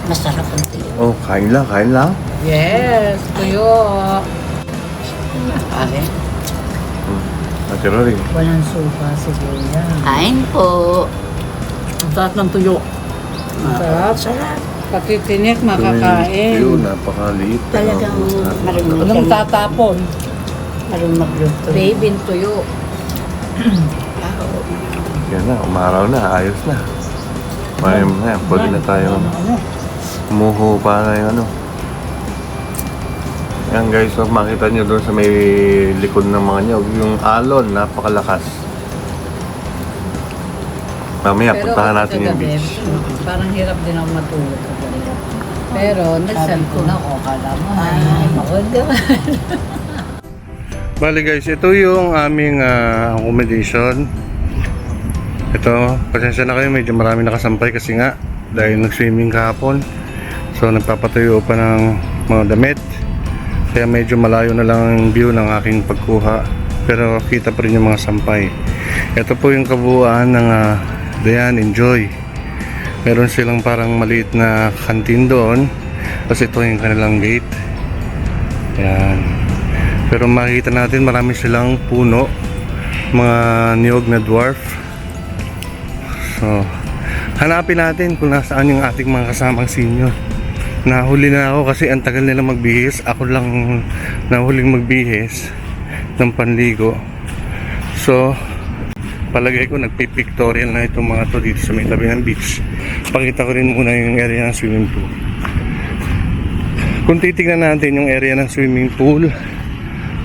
Masarap ang tuyo. Oh, kain lang, kain lang. Yes, tuyo. Sabi. Ate Rory. Walang suka siguro yan. Kain po. Ang sarap ng tuyo. Ang sarap. Sarap. Patitinik, makakain. Tuyo, napakaliit. Talagang marunong Anong siya. tatapon? Marunong magluto. Baby tuyo. Yan na, umaraw na, ayos na. May na, pwede na tayo. Ano? Umuho pa na yung ano. Yan guys, so makita nyo doon sa may likod ng mga nyog, yung alon, napakalakas. Mamaya, puntahan natin yung kagabi, beach. parang hirap din ako matulog kagabi. Pero nag-cellphone ako, kala mo. Ay, Mawag naman. Bali guys, ito yung aming accommodation. Ito, pasensya na kayo, medyo marami nakasampay kasi nga dahil nag-swimming kahapon. So nagpapatuyo pa ng mga damit. Kaya medyo malayo na lang ang view ng aking pagkuha. Pero kita pa rin yung mga sampay. Ito po yung kabuuan ng Dayan Enjoy. Meron silang parang maliit na kantin doon. Kasi ito yung kanilang gate. Yan. Pero makikita natin marami silang puno, mga niyog na dwarf. So, hanapin natin kung nasaan yung ating mga kasamang senior. Nahuli na ako kasi ang tagal nila magbihis. Ako lang nahuling magbihis ng panligo. So, palagay ko nagpipictorial na itong mga to dito sa may tabi ng beach. Pakita ko rin muna yung area ng swimming pool. Kung titignan natin yung area ng swimming pool,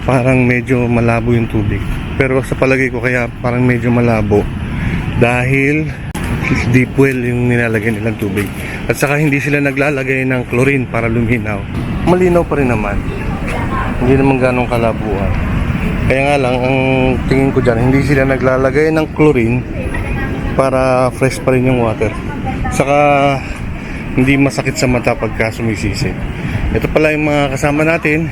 parang medyo malabo yung tubig. Pero sa palagay ko kaya parang medyo malabo dahil deep well yung nilalagay nilang tubig. At saka hindi sila naglalagay ng chlorine para luminaw. Malinaw pa rin naman. Hindi naman ganong kalabuan. Kaya nga lang, ang tingin ko dyan, hindi sila naglalagay ng chlorine para fresh pa rin yung water. Saka hindi masakit sa mata pagka sumisisi. Ito pala yung mga kasama natin.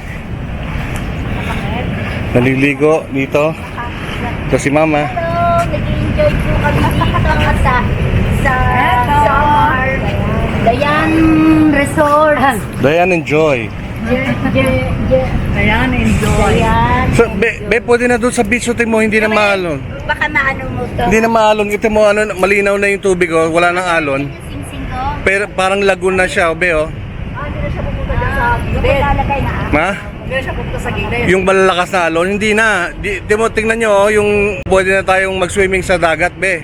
Naliligo dito. Ito si Mama. Hello, nag-enjoy po kami dito sa Samar Dayan Resort. Dayan Enjoy. Ayan, enjoy. Dayan. So, be pwede na doon sa beach hotel mo, hindi na maalon. Baka maano mo to. Hindi na maalon. Ito mo, ano, malinaw na yung tubig, oh. Wala nang alon. Sing-sing ko. Pero parang lagoon na siya, be, oh. Hindi na siya pupunta dyan sa gilid. Lalagay na. Ma? Hindi siya punta sa gilid. Yung malalakas na alon, hindi na. Di mo, tingnan nyo, oh, yung pwede na tayong mag-swimming sa dagat, be.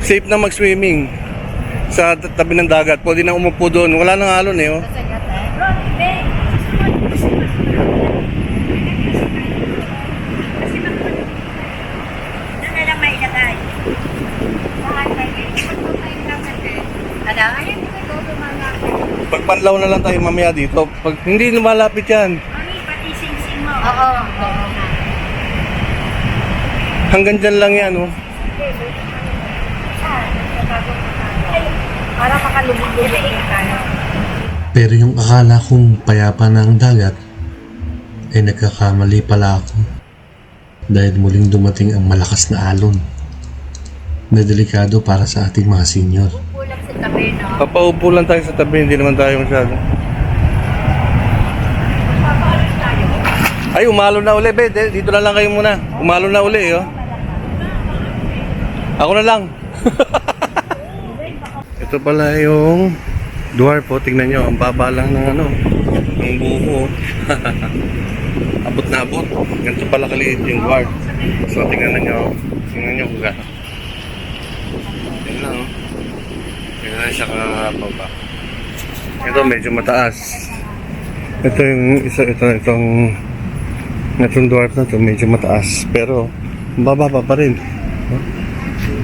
Safe na mag-swimming sa tabi ng dagat. Pwede na umupo doon. Wala nang alon, eh, oh. Doon na lang may ilagay. Ano? Ayun, ito mga. Pagpanlaw na lang tayo mamaya dito. Pag hindi lumalapit yan. Mami, pati sing-sing mo. Oo. Hanggang dyan lang yan, oh. Para makalubog-lubog tayo. Pero yung akala kong payapa ng dagat ay nagkakamali pala ako dahil muling dumating ang malakas na alon na delikado para sa ating mga senior. Kulang sa tabi, no? Papaupo lang tayo sa tabi, hindi naman tayo masyado. Ay, umalo na uli, be. Dito na lang kayo muna. Umalo na uli, oh. Ako na lang. Ito pala yung dwarf, oh. Tingnan nyo, ang baba lang ng ano, ng buho. Abot na abot. Ganito pala kaliit yung dwarf. So, tingnan nyo kung gano'n. Yan lang, oh. Tingnan na siya kababa. Ito medyo mataas. Ito yung isa, itong dwarf na ito medyo mataas. Pero, bababa pa rin.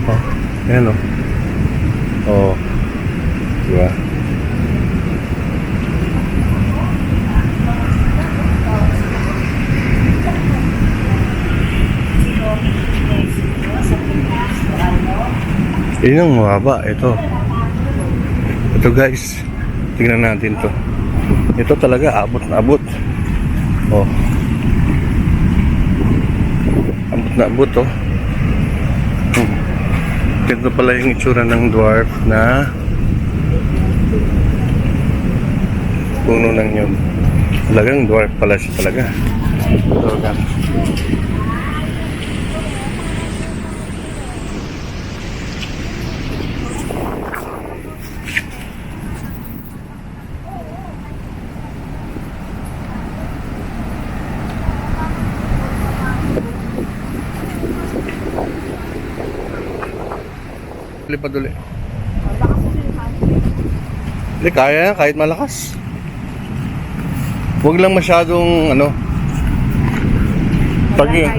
Oh, ayan, oh. Oh. Diba? Yun ang mababa. Ito guys, tingnan natin to. Ito talaga abot na abot. Oh, abot na abot, oh. Ganito pala yung itsura ng dwarf na puno ng nyug. Talagang dwarf pala siya talaga. Talaga. Lipad ulit. Hindi, kaya yan, kahit malakas. Huwag lang masyadong, ano, pag yun.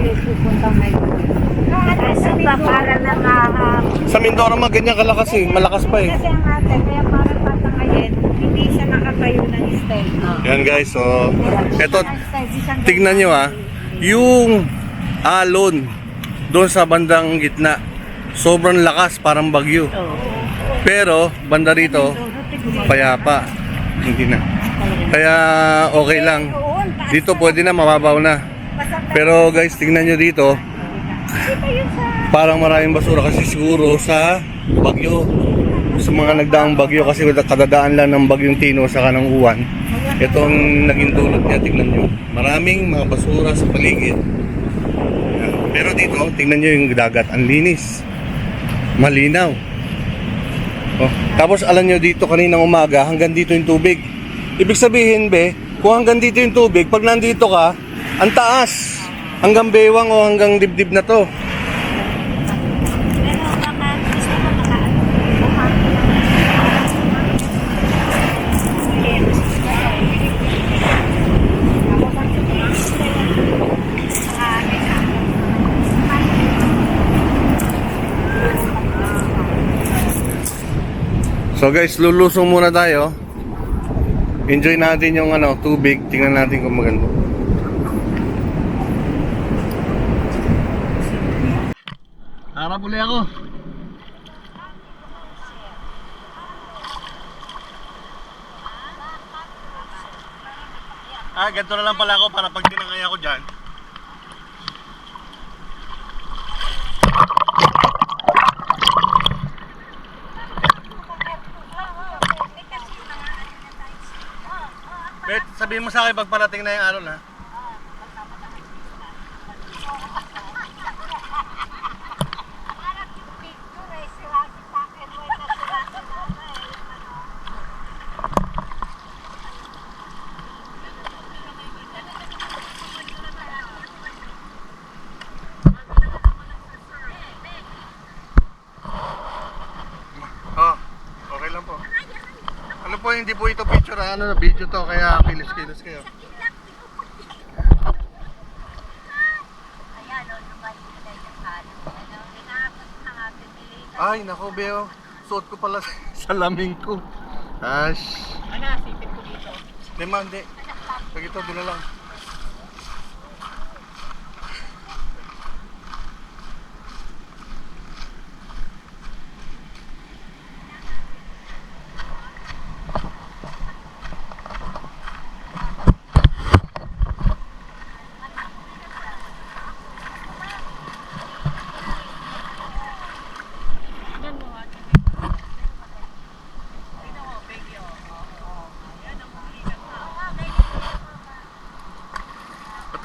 Para lang Sa Mindoro mga ganyan kalakas eh, malakas pa eh. kasi ang ate, kaya parang patangayin, hindi siya nakatayo ng style. Yan guys, so, eto, tignan nyo ah, yung alon doon sa bandang gitna, sobrang lakas, parang bagyo. Pero, banda rito, payapa. Hindi na. Kaya, okay lang. Dito pwede na, mababaw na. Pero guys, tingnan nyo dito, parang maraming basura kasi siguro sa bagyo. Sa mga nagdaang bagyo kasi kadadaan lang ng bagyong Tino sa kanang Uwan. Itong naging dulot niya, tingnan nyo. Maraming mga basura sa paligid. Yan. Pero dito, tingnan nyo yung dagat. Ang linis. Malinaw. Oh. Tapos alam nyo dito kaninang umaga, hanggang dito yung tubig. Ibig sabihin be, kung hanggang dito yung tubig, pag nandito ka, ang taas. Hanggang bewang o hanggang dibdib na to. So guys, lulusong muna tayo. Enjoy natin yung ano, tubig. Tingnan natin kung maganda. Harap uli ako. Ganito na lang pala ako para pag tinangay ako dyan. Bet, sabihin mo sa akin pag parating na yung alon ha. Okay lang po. Ano po, hindi po ito picture, ano, video to, kaya kilos-kilos kayo. Ay, nako, Beo. Suot ko pala sa laming ko. Ash. Ano, sipit ko dito. Hindi, ma, hindi. Pag ito, doon na lang.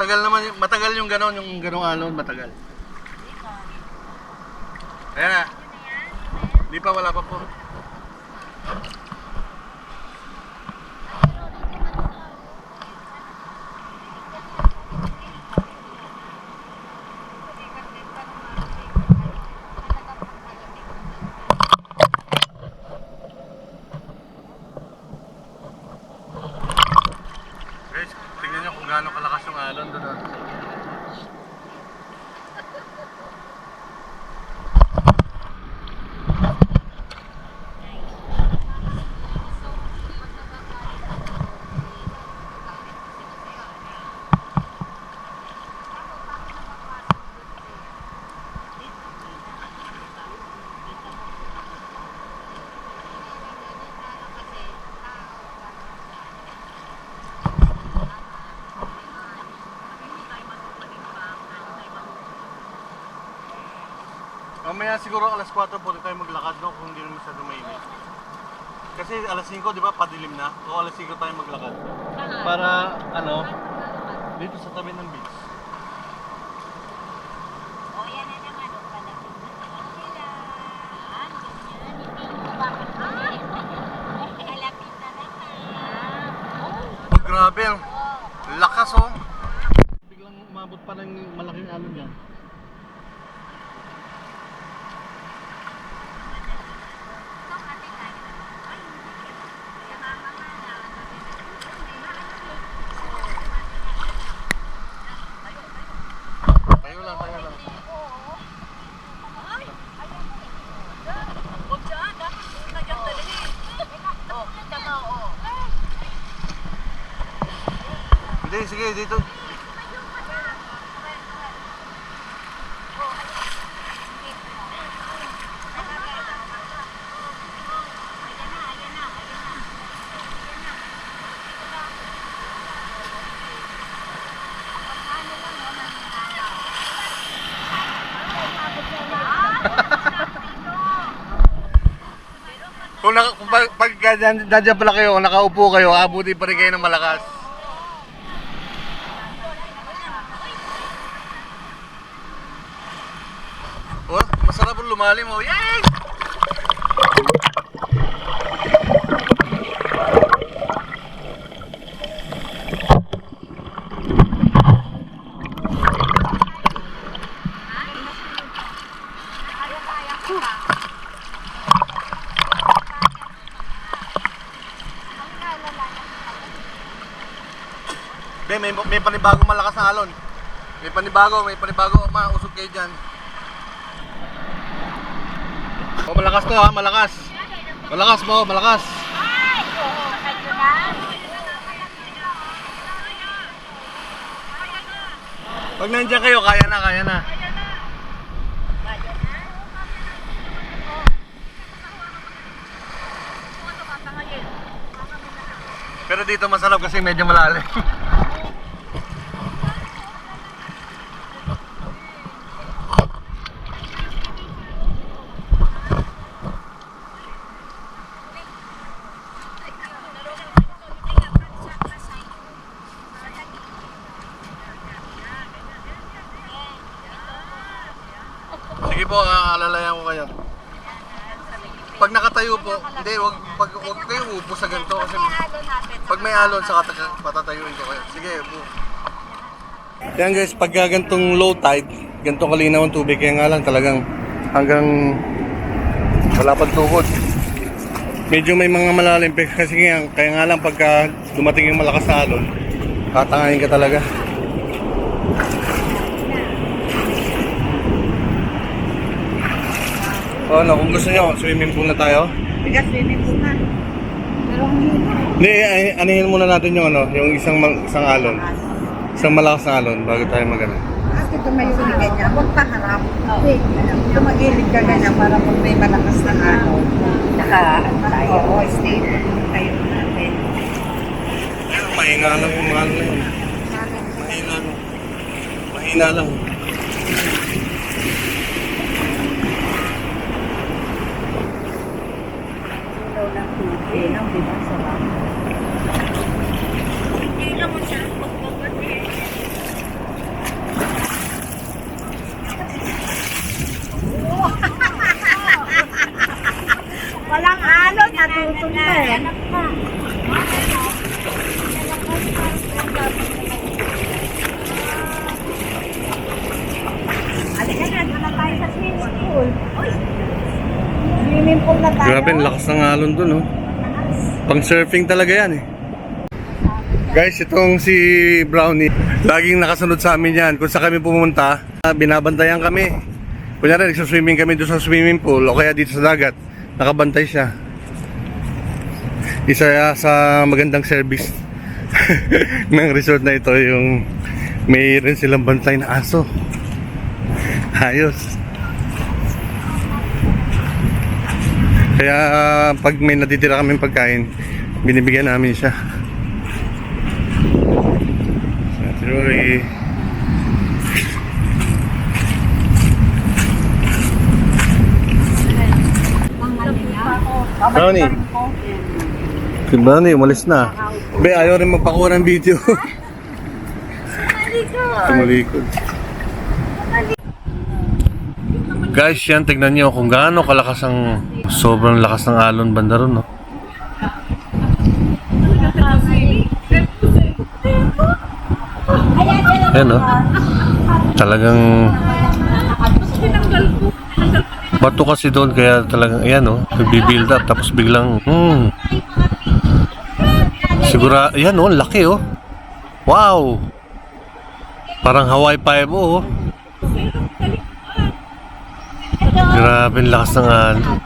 Matagal naman, matagal yung ganong alon, matagal. Ayan na. Di pa, wala pa po. Guys, tingnan nyo kung gaano kalakas yung alon doon. mamaya siguro alas 4 po tayo maglakad, no? Kung hindi naman masyado mainit. Kasi alas 5, di ba, padilim na. O alas 5 tayo maglakad. Para, ano, dito sa tabi ng beach. O, yan na naman. O, palapit na naman sila. Palapit na naman. Oh, grabe, ang lakas, oh. Biglang umabot pa ng malaking alon yan. Tayo lang, tayo lang. Hindi, sige, dito. Kung pag nandiyan pala kayo, nakaupo kayo, abutin pa rin kayo ng malakas. Oh, masarap ang lumalim, oh. Yay! May panibagong malakas na alon. May panibago, mausog kayo dyan. Oh, malakas to ha, malakas. Malakas mo, malakas. Pag nandiyan kayo, kaya na, kaya na. Pero dito masarap kasi medyo malalim. Sige po, alalayan ko kayo. Pag nakatayo po, hindi, wag kayo upo sa ganito kasi pag may alon, saka patatayuin ko kayo. Sige, upo. Yan guys, pag gantong low tide, gantong kalinaw ang tubig, kaya nga lang talagang hanggang wala pang tukod. Medyo may mga malalim kasi kaya nga lang pagka dumating yung malakas na alon, tatangayin ka talaga. O ano, kung gusto nyo, swimming pool na tayo. Bigas swimming pool na. Pero ang hina. Hindi, anihin muna natin yung ano, yung isang alon. Isang malakas na alon bago tayo mag-ano. Kasi tumayo ka ganyan, huwag pa harap. Tumagilid ka ganyan para pag may malakas na alon. Tayo. Oo, stay. Tayo natin. Mahina lang yung mga alon na yun. Mahina lang. Walang alon, natutong na eh. Alika na, doon na tayo sa swimming pool. Swimming pool na tayo. Grabe, ang lakas ng alon dun, oh. Pang surfing talaga yan, eh. Guys, itong si Brownie, laging nakasunod sa amin yan. Kung saan kami pumunta, binabantayan kami. Kunyari, nagsaswimming kami doon sa swimming pool o kaya dito sa dagat. Nakabantay siya. Isa sa magandang service ng resort na ito, yung may rin silang bantay na aso. Ayos. Kaya pag may natitira kaming pagkain, binibigyan namin siya. Roy. Brownie. Si Brownie, umalis na. Be, ayaw rin magpakuha ng video. Tumalikod. Guys, yan, tignan nyo kung gaano kalakas ang sobrang lakas ng alon banda ron, no? Yan, no? Talagang bato kasi doon, kaya talagang, ayan, no? Nagbibuild up, tapos biglang, sigura, ayan, no? Laki, oh. Wow! Parang Hawaii 5, oh. Grabe ang lakas ng alon.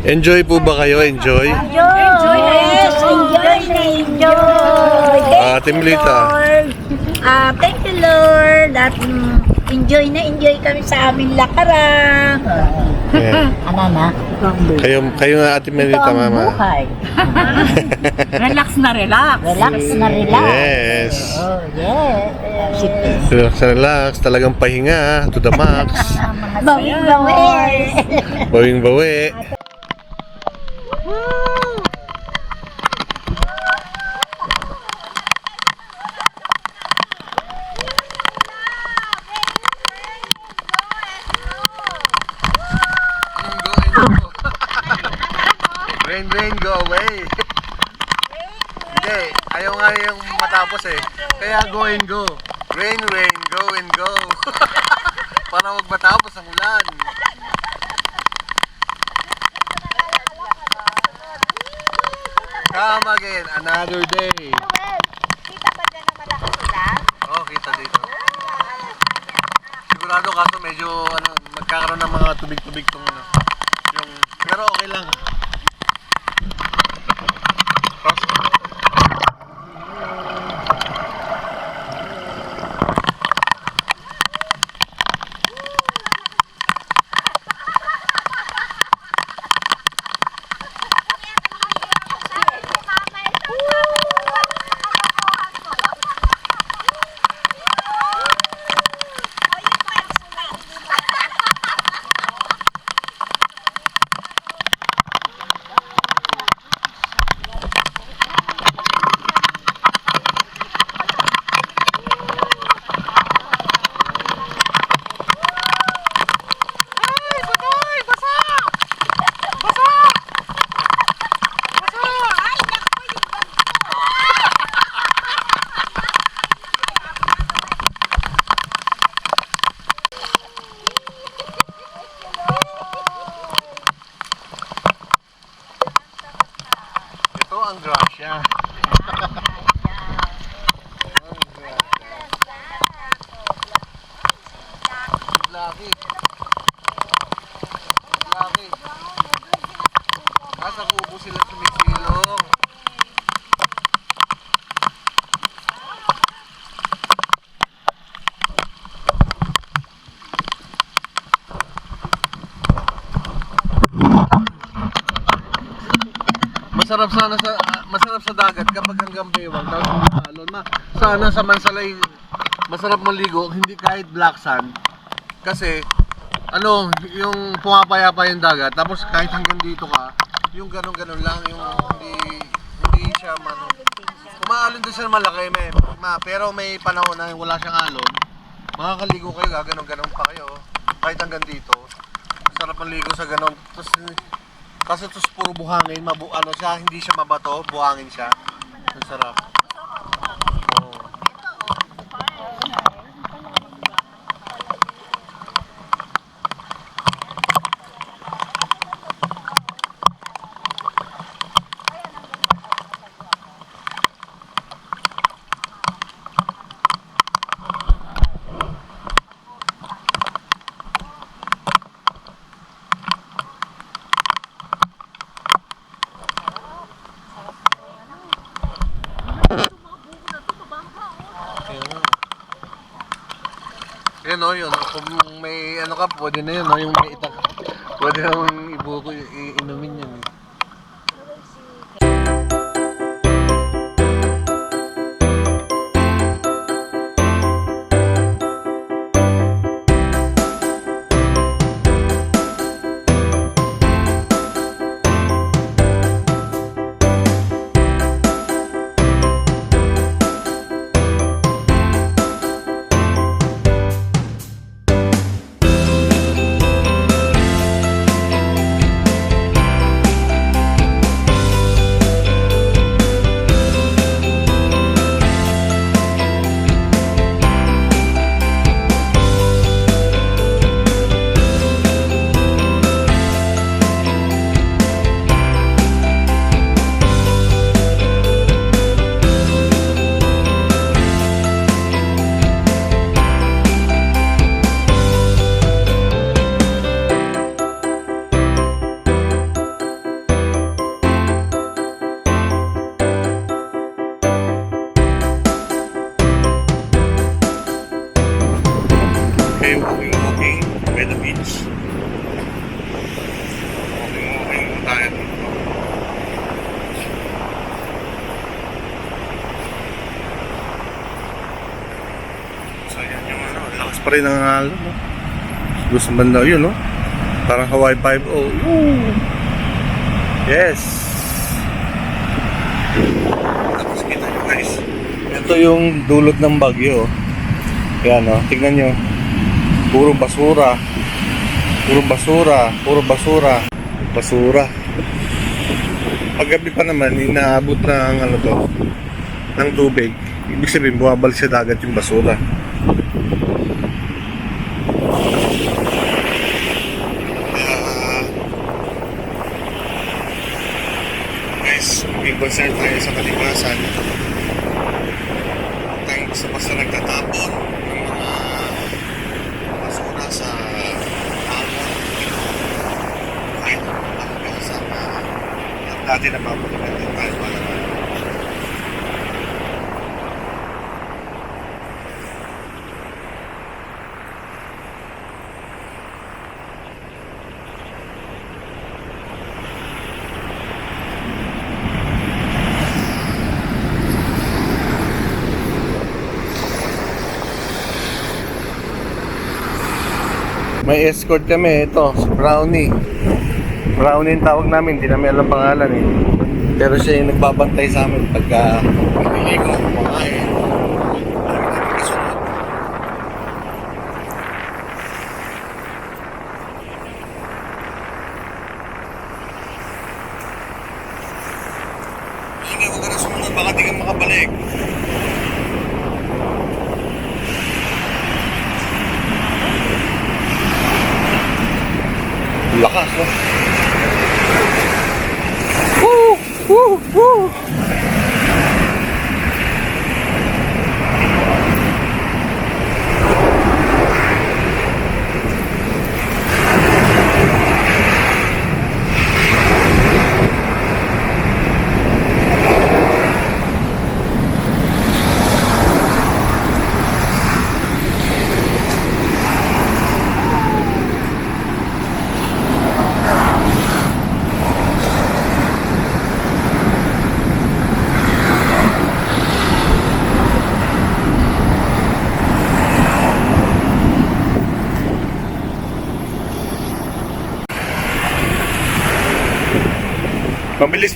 Enjoy po ba kayo? Enjoy? Yes, enjoy na enjoy. Ate Melita. Thank you, Lord. At enjoy na enjoy kami sa aming lakaran. Yeah. Ano na? Kayo nga Ate Melita, mama. Buhay. Relax na relax. Relax na relax. Yes. Oh, yes. Relax na relax. Talagang pahinga to the max. Bawing-bawi. Bawing-bawi. Rain, rain, go away. Hindi, ayaw nga yung matapos eh. Kaya go and go. Rain, rain, go and go. Para wag matapos ang ulan. Come again, another day. Kita ba dyan na malakas ulan? Oh, kita dito. Sigurado kaso medyo magkakaroon ng mga tubig-tubig tong yung, pero okay lang. Ito ang grasya. Laki. Laki. Nasa kubo sila sumisilong. Masarap sa dagat kapag hanggang baywang tapos alon sana sa Mansalay masarap maligo hindi kahit black sand kasi yung pumapayapa yung dagat tapos kahit hanggang dito ka yung ganun lang yung hindi siya umaalon din siya malaki pero may panahon na wala siyang alon makakaligo kayo gaganon pa kayo kahit hanggang dito sarap maligo sa ganon kasi ito puro buhangin, siya, hindi siya mabato, buhangin siya. Ang sarap. Oh. Yan o, yun. Kung may ka, pwede na yun, no? Yung may itak. Pwede na inumin yan. pa rin ang alon, no? Doon sa banda yun, no? Parang Hawaii 5-0. Yes! Tapos kita nyo guys, ito yung dulot ng bagyo. Yan, no? Tignan nyo. Puro basura. Puro basura. Puro basura. Basura. Paggabi pa naman, inaabot ng ano to, ng tubig. Ibig sabihin, buwabalik sa dagat yung basura. Guys, maging concern tayo sa kalikasan. Tayong basta-basta nagtatapon ng mga basura sa hamon. Kahit sa dati na mapagalitan din tayo para may escort kami, ito, si Brownie. Brownie yung tawag namin, hindi namin alam pangalan eh. Pero siya yung nagbabantay sa amin pagka magliliko, kumain. Lagi namin kasunod. Sige, huwag ka na sumunod, baka di ka makabalik. Lakas, no? Woo! Woo! Woo!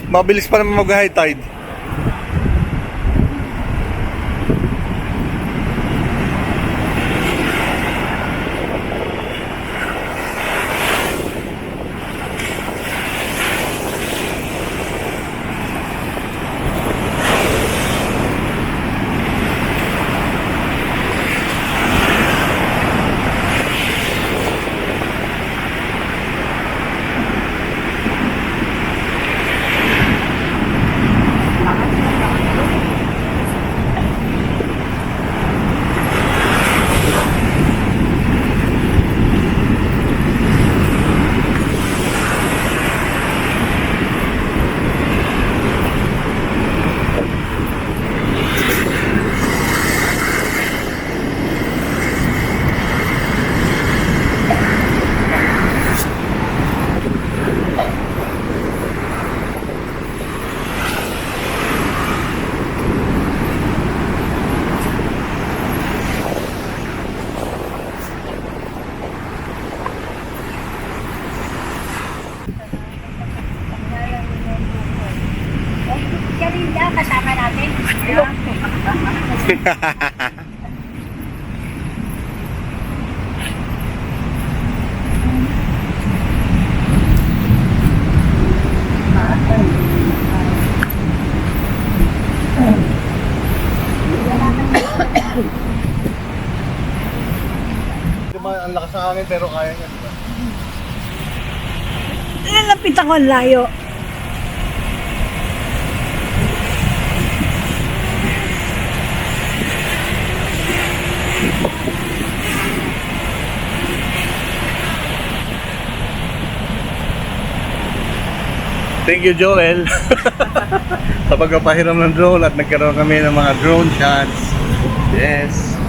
Mabilis pa naman mag-high tide. Karinda, kasama natin. Diba, ang lakas ng hangin pero kaya niya, diba? Nalapit ako ang layo. Thank you, Joel. Sa pagpapahiram ng drone at nagkaroon kami ng mga drone shots. Yes.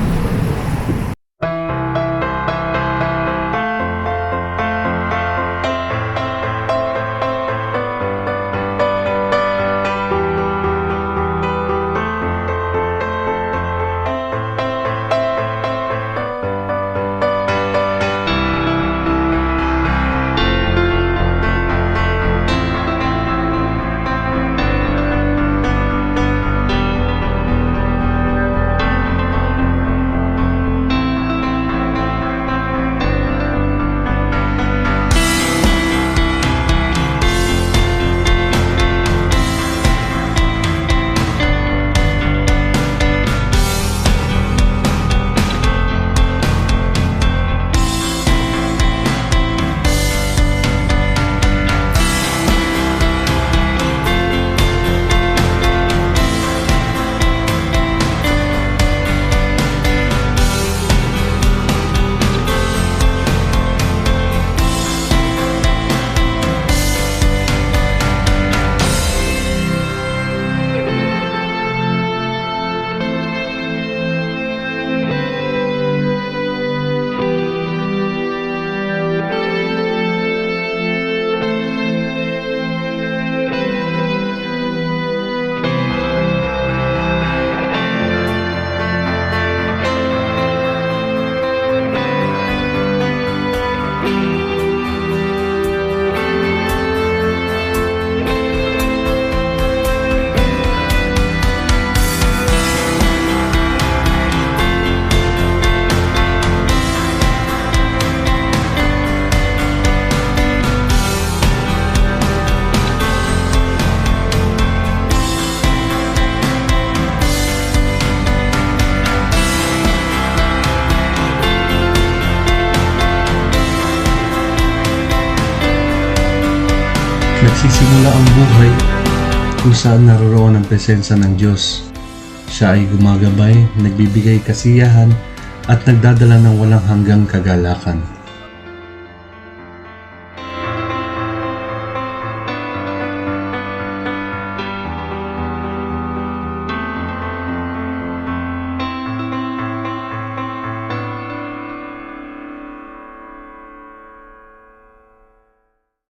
Nagsisimula ang buhay kung saan naroroon ang presensya ng Diyos. Siya ay gumagabay, nagbibigay kasiyahan at nagdadala ng walang hanggang kagalakan.